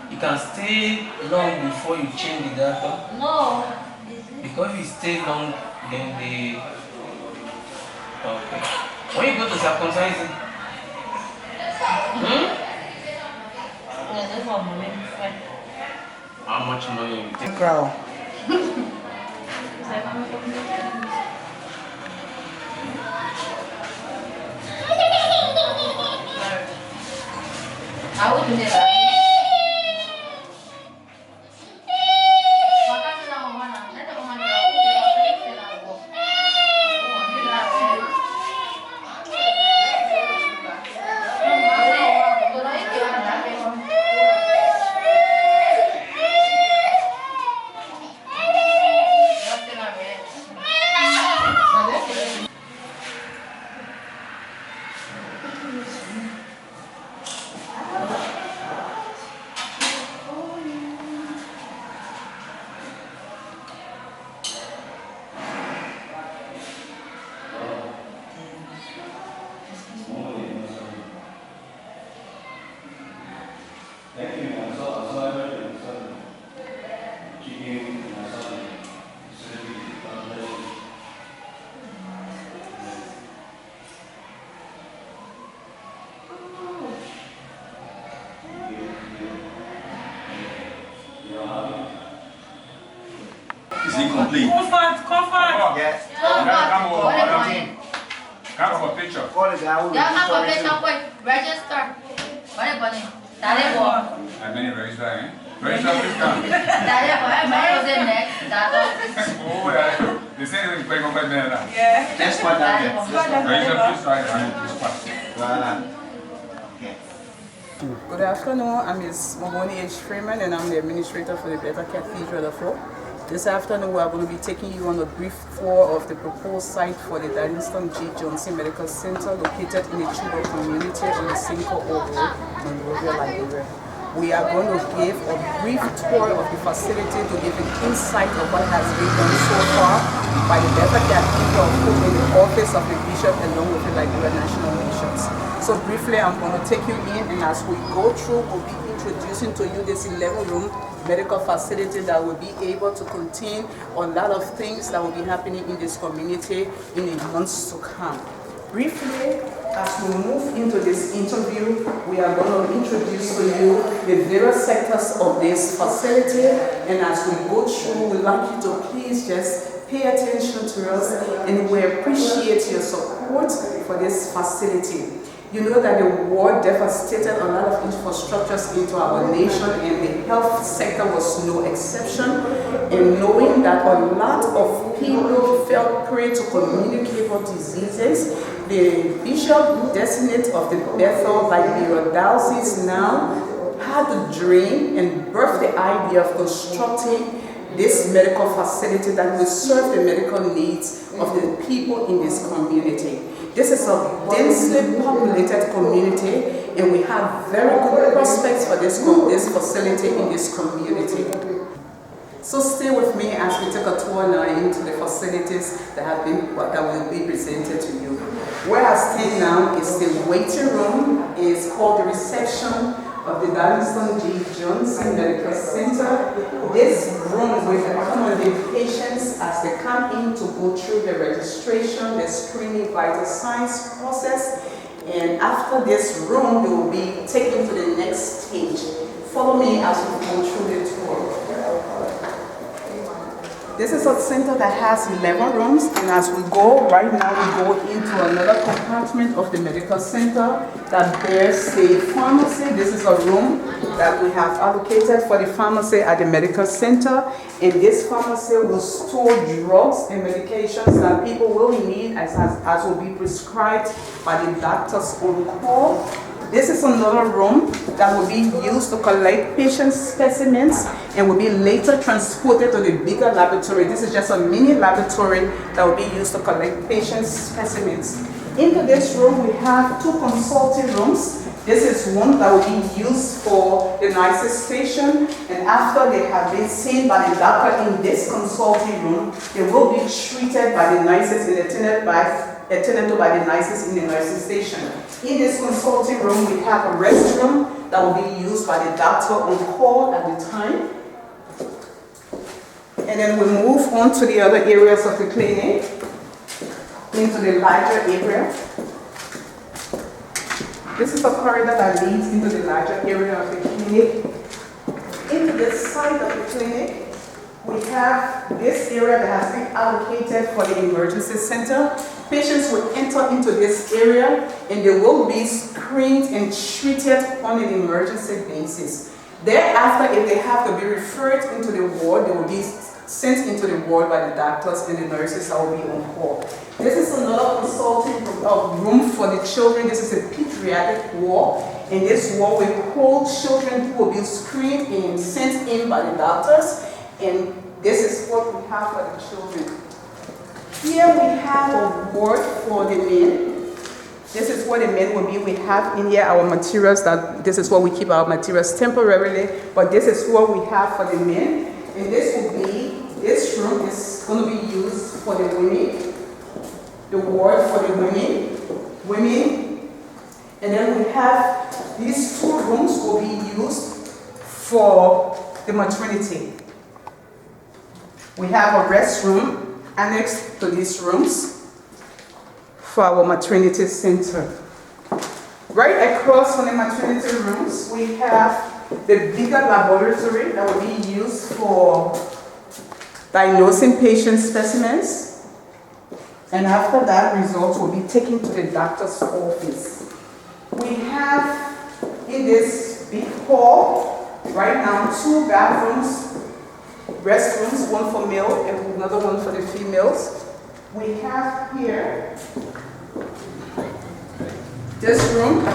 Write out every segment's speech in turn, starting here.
You can stay long before you change the diaper? No. Because if you stay long, then they... Okay. When you go to circumcise it? Yeah, that's what money. How much money you take? Grow. I would do that. Is he complete? Comfort. Yes. Come for a picture. Register. I many register, eh? Register, please come. Oh, yeah. They say they're going to there. Yeah. Just what that is. Register, please try this part. Okay. Good afternoon, I'm Ms. Mahoney H. Freeman and I'm the administrator for the Bethel Cathedral of Law. This afternoon we are going to be taking you on a brief tour of the proposed site for the Darlingston G. Johnson Medical Center located in the Chuba community on the Cinco Road, Monrovia, Liberia. We are going to give a brief tour of the facility to give an insight of what has been done so far by the Bethel Cathedral in the office of the bishop along with the Liberia National Missions. So briefly, I'm going to take you in, and as we go through, we'll be introducing to you this 11-room medical facility that will be able to contain a lot of things that will be happening in this community in the months to come. Briefly, as we move into this interview, we are going to introduce to you the various sectors of this facility, and as we go through, we'd like you to please just pay attention to us, and we appreciate your support for this facility. You know that the war devastated a lot of infrastructures into our nation, and the health sector was no exception. And knowing that a lot of people fell prey to communicable diseases, the bishop designate of the Bethel Liberia diocese now had the dream and birthed the idea of constructing this medical facility that will serve the medical needs of the people in this community. This is a densely populated community, and we have very good prospects for this facility in this community. So stay with me as we take a tour now into the facilities that will be presented to you. Where I stand now is the waiting room. It's called the reception of the Darlingston G. Johnson Medical Center. This room will accommodate patients as they come in to go through the registration, the screening vital signs process, And after this room, they will be taken to the next stage. Follow me as we go through the tour. This is a center that has 11 rooms, and as we go, right now we go into another compartment of the medical center that bears the pharmacy. This is a room that we have allocated for the pharmacy at the medical center, and this pharmacy will store drugs and medications that people will need as will be prescribed by the doctors on call. This is another room that will be used to collect patient specimens and will be later transported to the bigger laboratory. This is just a mini laboratory that will be used to collect patient specimens. Into this room, we have 2 consulting rooms. This is one that will be used for the nurses station, and after they have been seen by the doctor in this consulting room, they will be treated by the nurses and attended to by the nurses in the nursing station. In this consulting room, we have a restroom that will be used by the doctor on call at the time. And then we move on to the other areas of the clinic, into the larger area. This is a corridor that leads into the larger area of the clinic. Into the side of the clinic, we have this area that has been allocated for the emergency center. Patients will enter into this area and they will be screened and treated on an emergency basis. Thereafter, if they have to be referred into the ward, they will be sent into the ward by the doctors and the nurses that will be on call. This is another consulting room for the children. This is a pediatric ward. In this ward, we hold children who will be screened and sent in by the doctors. And this is what we have for the children. Here we have a ward for the men. This is what the men will be. We have in here our materials this is where we keep our materials temporarily, but this is what we have for the men. And this room is going to be used for the women. The ward for the women. And then we have these 2 rooms will be used for the maternity. We have a restroom annexed to these rooms for our maternity center. Right across from the maternity rooms, we have the bigger laboratory that will be used for diagnosing patient specimens. And after that, results will be taken to the doctor's office. We have in this big hall right now 2 bathrooms, restrooms, one for male and another one for the females. We have here this room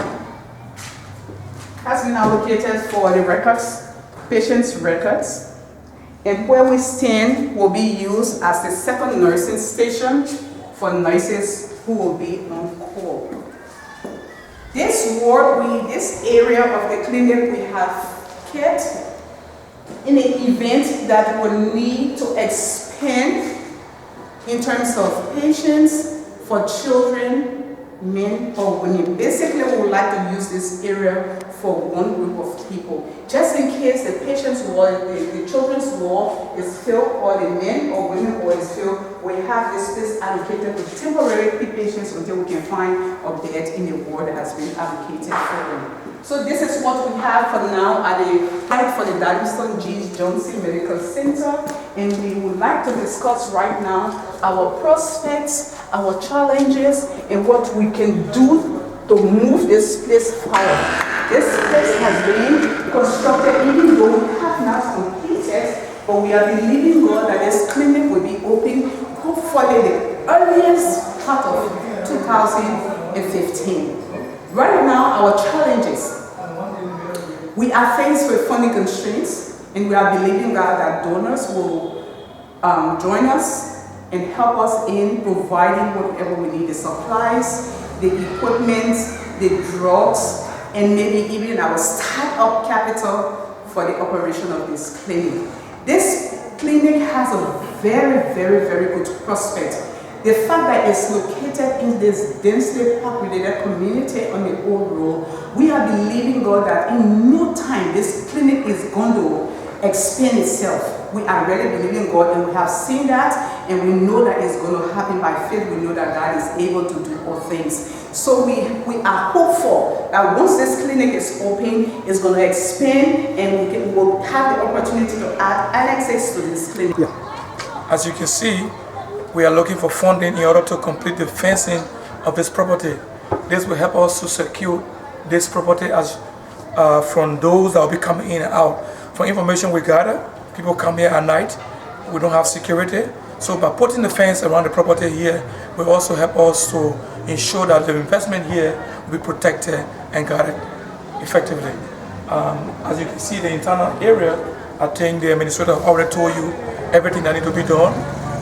has been allocated for the records, patients' records, and where we stand will be used as the second nursing station for nurses who will be on call. This ward, this area of the clinic we have kept in an event that will need to expand in terms of patients for children, men or women. Basically, we would like to use this area for one group of people. Just in case the patient's ward, the children's ward is filled, or the men or women ward is filled, we have this space allocated to temporary patients until we can find a bed in the ward that has been allocated for them. So this is what we have for now at the site for the Darlington G. Johnson Medical Center, and we would like to discuss right now our prospects, our challenges, and what we can do to move this place forward. This place has been constructed, even though we have not completed, but we are believing God that this clinic will be open hopefully the earliest part of 2015. Right now, our challenges. We are faced with funding constraints, and we are believing God that donors will join us and help us in providing whatever we need, the supplies, the equipment, the drugs, and maybe even our start-up capital for the operation of this clinic. This clinic has a very, very, very good prospect. The fact that it's located in this densely populated community on the old road, we are believing God that in no time this clinic is going to expand itself. we are really believing God, and we have seen that, and we know that it's going to happen by faith. We know that God is able to do all things. So we are hopeful that once this clinic is open, it's going to expand, and we'll have the opportunity to add annexes to this clinic. Yeah. As you can see, we are looking for funding in order to complete the fencing of this property. This will help us to secure this property as from those that will be coming in and out. For information we gather, people come here at night, we don't have security. So by putting the fence around the property here, will also help us to ensure that the investment here will be protected and guarded effectively. As you can see, the internal area, I think the administrator already told you everything that needs to be done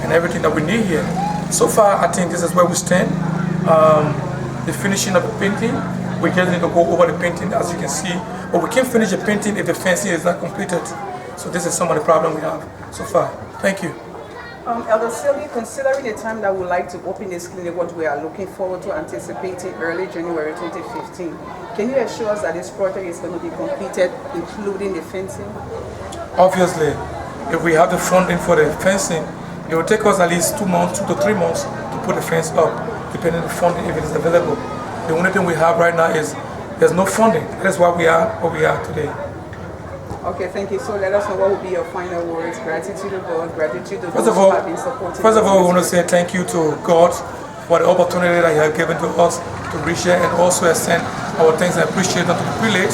and everything that we need here. So far, I think this is where we stand. The finishing of the painting, we just need to go over the painting, as you can see, but we can't finish the painting if the fencing is not completed. So this is some of the problem we have so far. Thank you. Elder Sylvie, considering the time that we would like to open this clinic, what we are looking forward to anticipating early January 2015, can you assure us that this project is going to be completed, including the fencing? Obviously, if we have the funding for the fencing, it will take us at least 2 months, 2 to 3 months to put the fence up, depending on the funding if it is available. The only thing we have right now is there's no funding. That's why we are where we are today. Okay, thank you. So let us know what will be your final words. Gratitude to God, gratitude to First those of all, who have been supporting. we want to say thank you to God for the opportunity that He has given to us to reach here, and also extend our thanks and appreciation to the prelate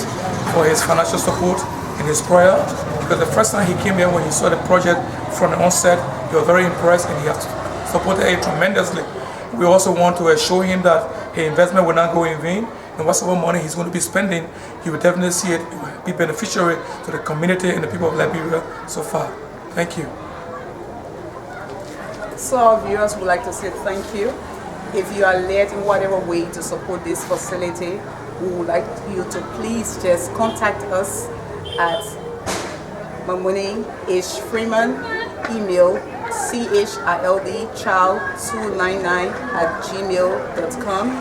for his financial support and his prayer. Because the first time he came here, when he saw the project from the onset, he was very impressed and he has supported it tremendously. We also want to assure him that his investment will not go in vain, and whatever money he's going to be spending, he will definitely see it be beneficiary to the community and the people of Liberia so far. Thank you. So our viewers would like to say thank you. If you are led in whatever way to support this facility, we would like you to please just contact us at Mamuni H. Freeman, email childchild299@gmail.com,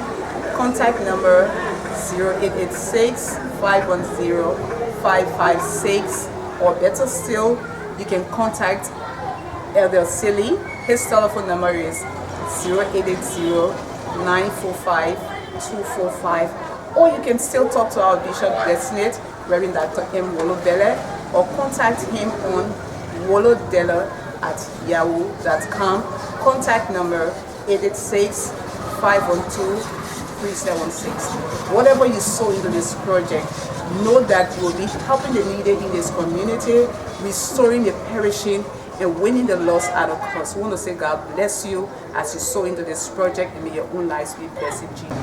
contact number 0886-510-556, or better still, you can contact Elder Silly. His telephone number is 0880-945-245, or you can still talk to our Bishop Designate, Reverend Dr. M. Wolodele, or contact him on wolodele@yahoo.com. Contact number 886-512-376. Whatever you sow into this project, know that you will be helping the needy in this community, restoring the perishing, and winning the lost out of us. We want to say God bless you as you sow into this project, and may your own lives be blessed in Jesus.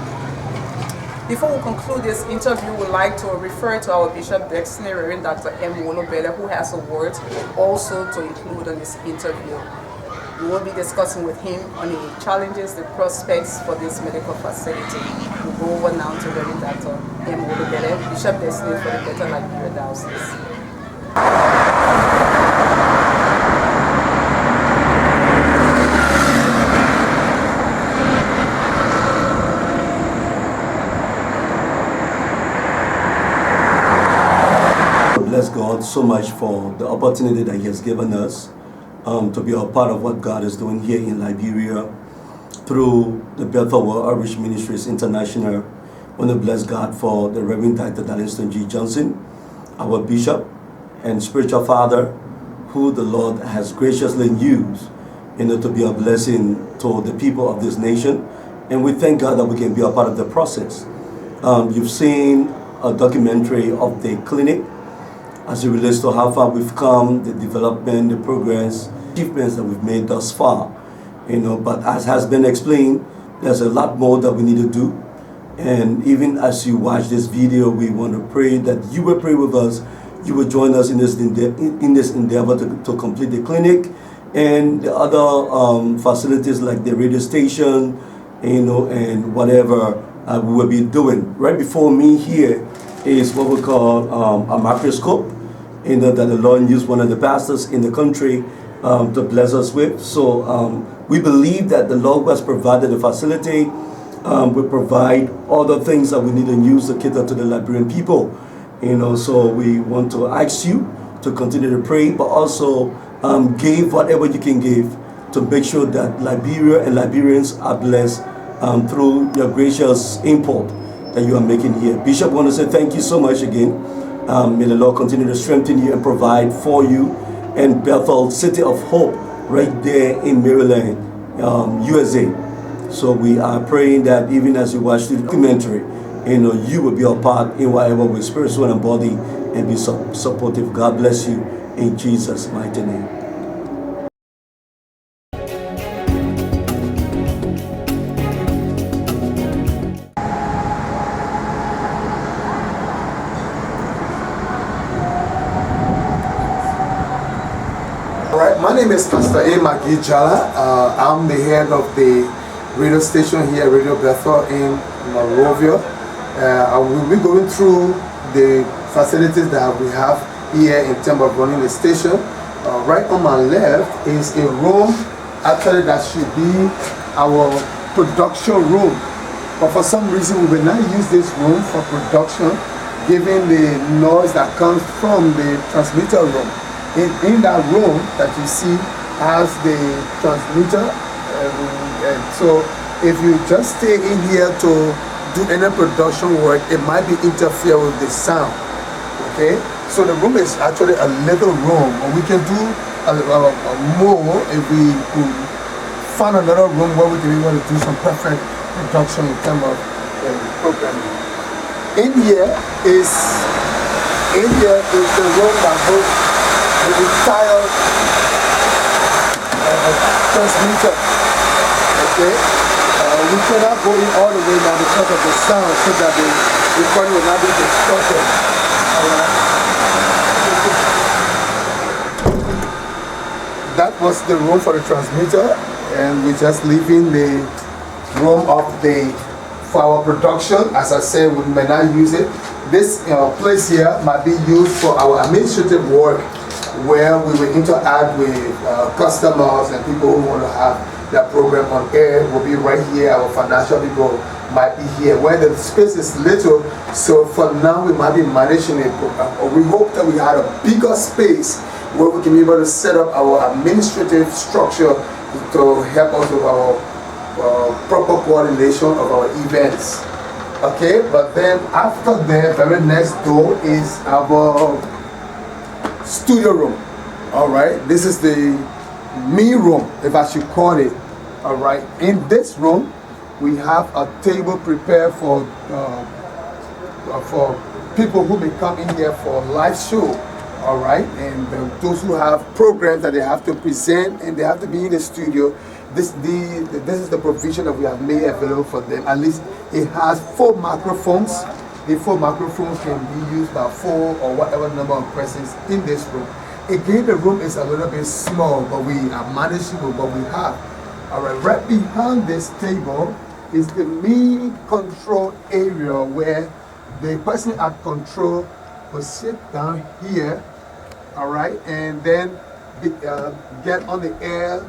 Before we conclude this interview, we would like to refer to our Bishop Destiny, Reverend Dr. M. Wolodele, who has a word also to include on this interview. We will be discussing with him on the challenges, the prospects for this medical facility. We'll go over now to Reverend Dr. M. Wolodele, Bishop Destiny for the Bethel Liberia Diocese. Bless God so much for the opportunity that He has given us to be a part of what God is doing here in Liberia through the Bethel Outreach Ministries International. I want to bless God for the Reverend Dr. Darlington G. Johnson, our Bishop and spiritual father, who the Lord has graciously used to be a blessing to the people of this nation. And we thank God that we can be a part of the process. You've seen a documentary of the clinic as it relates to how far we've come, the development, the progress, achievements that we've made thus far. But as has been explained, there's a lot more that we need to do. And even as you watch this video, we want to pray that you will pray with us. You will join us in this endeavor to complete the clinic and the other facilities like the radio station, and whatever we will be doing. Right before me here is what we call a microscope, that the Lord used one of the pastors in the country to bless us with. So we believe that the Lord has provided the facility, will provide all the things that we need to use to cater to the Liberian people. So we want to ask you to continue to pray, but also give whatever you can give to make sure that Liberia and Liberians are blessed through your gracious import that you are making here. Bishop, I want to say thank you so much again. May the Lord continue to strengthen you and provide for you. And Bethel, City of Hope, right there in Maryland, USA. So we are praying that even as you watch the documentary, you will be a part in whatever way, spirit, soul, and body, and be supportive. God bless you in Jesus' mighty name. My name is Pastor A. Magi Jala. I'm the head of the radio station here, Radio Bethel in Monrovia. I will be going through the facilities that we have here in terms of running the station. Right on my left is a room, actually that should be our production room. But for some reason we will not use this room for production, given the noise that comes from the transmitter room. In that room that you see has the transmitter, and so if you just stay in here to do any production work, it might be interfere with the sound. Okay, so the room is actually a little room, and we can do more if we could find another room where we can be able to do some perfect production in terms of programming. In here is the room that goes the entire transmitter. Okay, we cannot go in all the way now because of the sound, so that the recording will not be distorted. That was the room for the transmitter, and we just leaving the room for our production. As I said, we may not use it. This place here might be used for our administrative work, where we will interact with customers and people who want to have their program on air. Will be right here. Our financial people might be here, where the space is little, so for now we might be managing it. We hope that we had a bigger space where we can be able to set up our administrative structure to help us with our proper coordination of our events. Okay, but then after that, very next door is our studio room. All right, this is the me room, if I should call it. All right, in this room we have a table prepared for people who may come in here for live show. All right, and those who have programs that they have to present and they have to be in the studio. This is the provision that we have made available for them. At least it has 4 microphones. The 4 microphones can be used by 4 or whatever number of persons in this room. Again, the room is a little bit small, but we are managing with what we have. All right, behind this table is the main control area where the person at control will sit down here, all right, and then get on the air,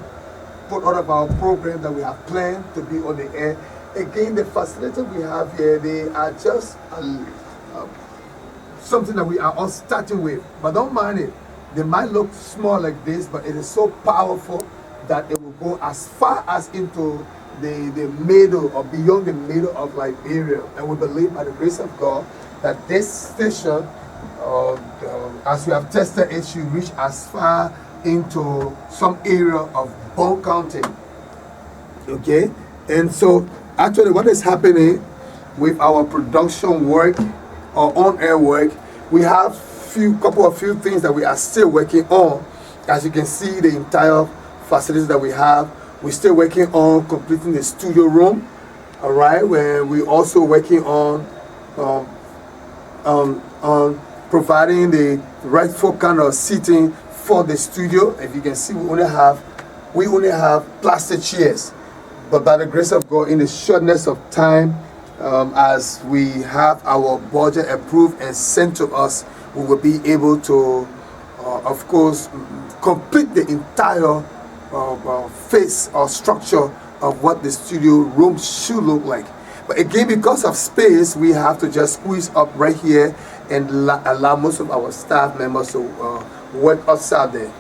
put all of our programs that we have planned to be on the air. Again, the facilities we have here, they are just something that we are all starting with, but don't mind it. They might look small like this, but it is so powerful that it will go as far as into the middle or beyond the middle of Liberia. And we believe by the grace of God that this station, as we have tested it, should reach as far into some area of Bone County. Okay, and so actually what is happening with our production work or on-air work, we have couple of few things that we are still working on. As you can see, the entire facilities that we have, we're still working on completing the studio room. All right, where we're also working on providing the rightful kind of seating for the studio. If you can see, we only have plastic chairs, but by the grace of God, in the shortness of time, as we have our budget approved and sent to us, we will be able to, of course, complete the entire face or structure of what the studio room should look like. But again, because of space, we have to just squeeze up right here and allow most of our staff members to work outside there.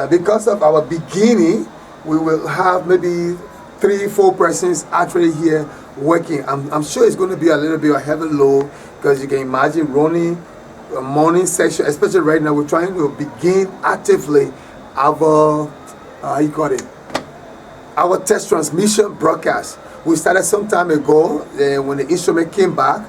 Because of our beginning, we will have maybe 3-4 persons actually here working. I'm sure it's going to be a little bit of heavy load, because you can imagine running a morning session, especially right now. We're trying to begin actively our our test transmission broadcast. We started some time ago when the instrument came back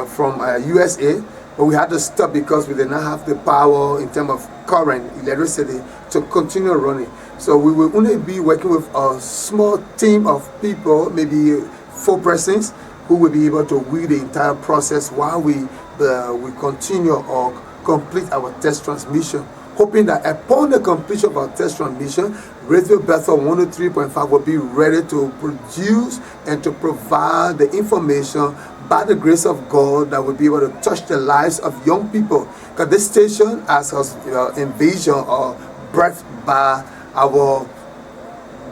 from USA, but we had to stop because we did not have the power in terms of current, electricity, to continue running. So we will only be working with a small team of people, maybe 4 persons, who will be able to lead the entire process while we continue or complete our test transmission. Hoping that upon the completion of our test transmission, Radio Bethel 103.5 will be ready to produce and to provide the information by the grace of God that will be able to touch the lives of young people. Because this station, as was envisioned or birthed by our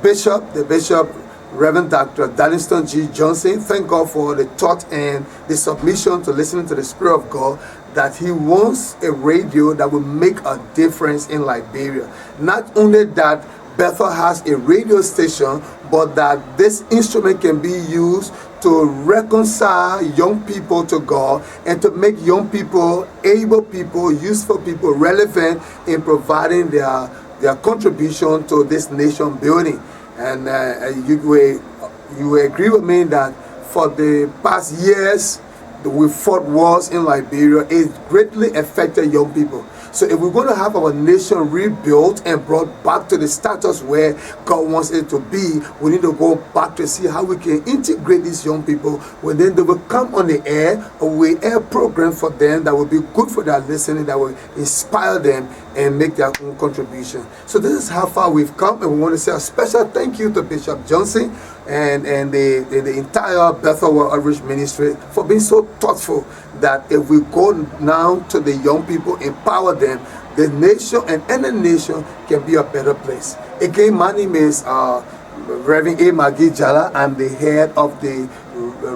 bishop, the bishop, Reverend Dr. Darlington G. Johnson, thank God for the thought and the submission to listening to the Spirit of God, that he wants a radio that will make a difference in Liberia. Not only that Bethel has a radio station, but that this instrument can be used to reconcile young people to God and to make young people, able people, useful people, relevant in providing their contribution to this nation building. And you will agree with me that for the past years, we fought wars in Liberia. It greatly affected young people. So if we're going to have our nation rebuilt and brought back to the status where God wants it to be, we need to go back to see how we can integrate these young people. When then they will come on the air, we air program for them that will be good for their listening, that will inspire them and make their own contribution. So this is how far we've come, and we want to say a special thank you to Bishop Johnson and the entire Bethel World Outreach Ministry for being so thoughtful that if we go now to the young people, empower them, the nation and any nation can be a better place. Again, my name is Reverend A. Maggie Jala. I'm the head of the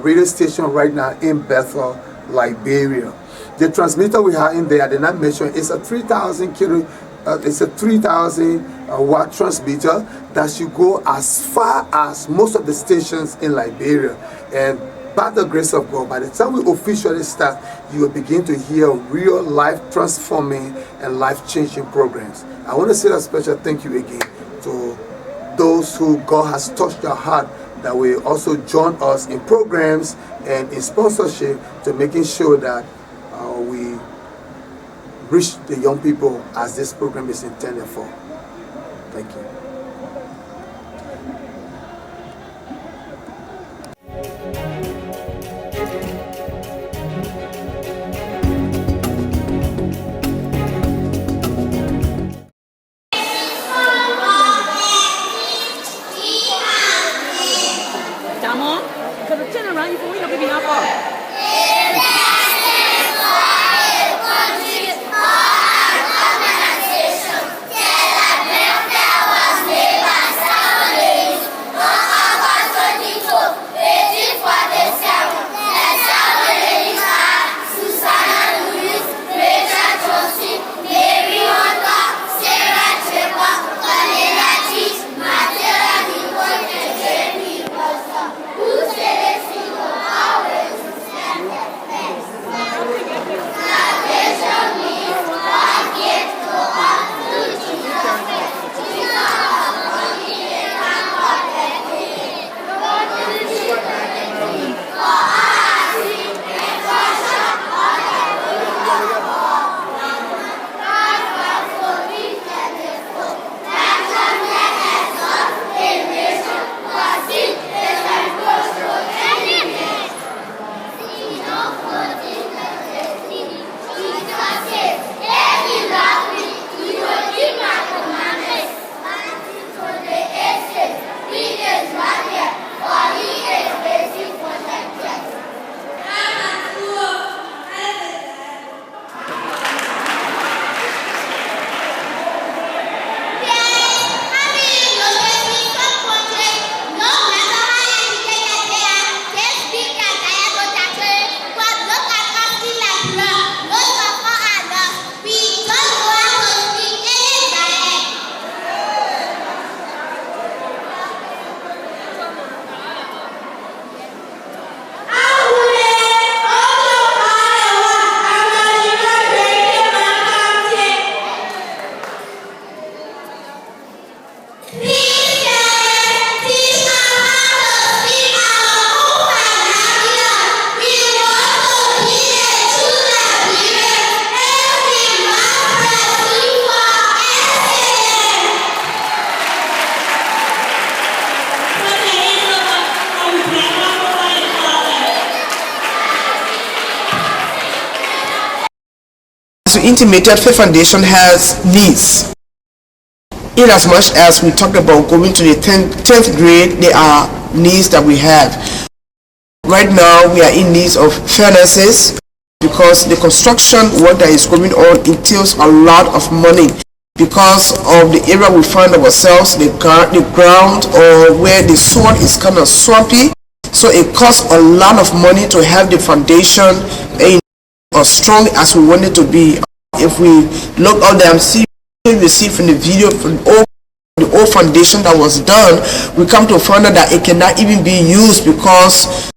radio station right now in Bethel, Liberia. The transmitter we have in there, I did not mention, is a 3,000 watt transmitter that should go as far as most of the stations in Liberia. And by the grace of God, by the time we officially start, you will begin to hear real life transforming and life changing programs. I want to say a special thank you again to those who God has touched their heart, that will also join us in programs and in sponsorship to making sure that we reach the young people as this program is intended for. Thank you. Was as we intimated, Faith Foundation has needs. In as much as we talked about going to the 10th grade, there are needs that we have. Right now, we are in need of furnaces because the construction work that is going on entails a lot of money. Because of the area we find ourselves, the ground or where the soil is kind of swampy, so it costs a lot of money to have the foundation as strong as we want it to be. If we look out there and see, we see from the video from the old foundation that was done, we come to find out that it cannot even be used because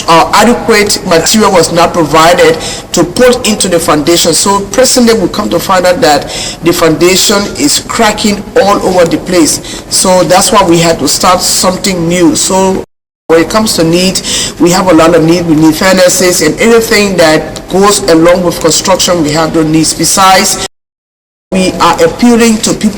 adequate material was not provided to put into the foundation. So presently we come to find out that the foundation is cracking all over the place. So that's why we had to start something new. So when it comes to need, we have a lot of need. We need furnaces and anything that goes along with construction, we have those needs. Besides, we are appealing to people.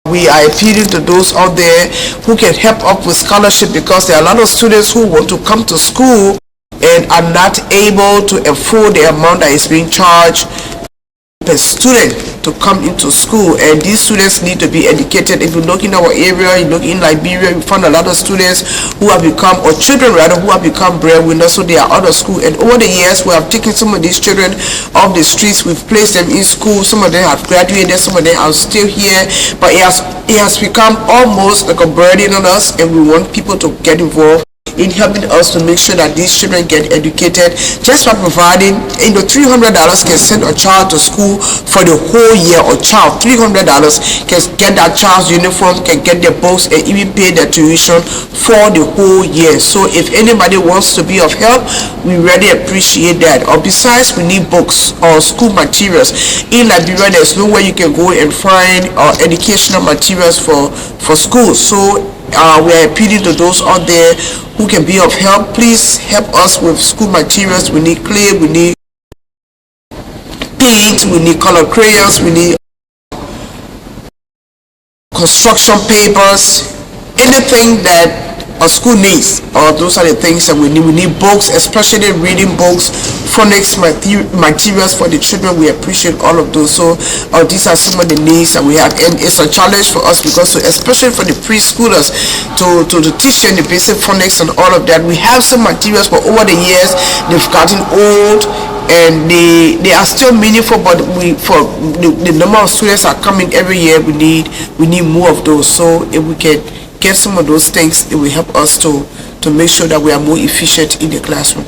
We are appealing to those out there who can help up with scholarship, because there are a lot of students who want to come to school and are not able to afford the amount that is being charged per student to come into school, and these students need to be educated. If you look in our area, you look in Liberia, we find a lot of students who have become, or children rather, who have become breadwinners, so they are out of school. And over the years, we have taken some of these children off the streets, we've placed them in school. Some of them have graduated, some of them are still here, but it has become almost like a burden on us, and we want people to get involved in helping us to make sure that these children get educated, just by providing $300 can send a child to school for the whole year. Or child, $300 can get that child's uniform, can get their books, and even pay their tuition for the whole year. So if anybody wants to be of help, we really appreciate that. Or besides, we need books or school materials. In Liberia, there's nowhere you can go and find educational materials for schools. So we are appealing to those out there who can be of help. Please help us with school materials. We need clay, we need paint, we need color crayons, we need construction papers, anything that a school needs. Those are the things that we need. We need books, especially reading books, phonics materials for the children. We appreciate all of those. So these are some of the needs that we have, and it's a challenge for us because, especially for the preschoolers, to teach them the basic phonics and all of that. We have some materials, but over the years they've gotten old and they are still meaningful, but for the number of students are coming every year, we need more of those. So if we can get some of those things, it will help us to make sure that we are more efficient in the classroom.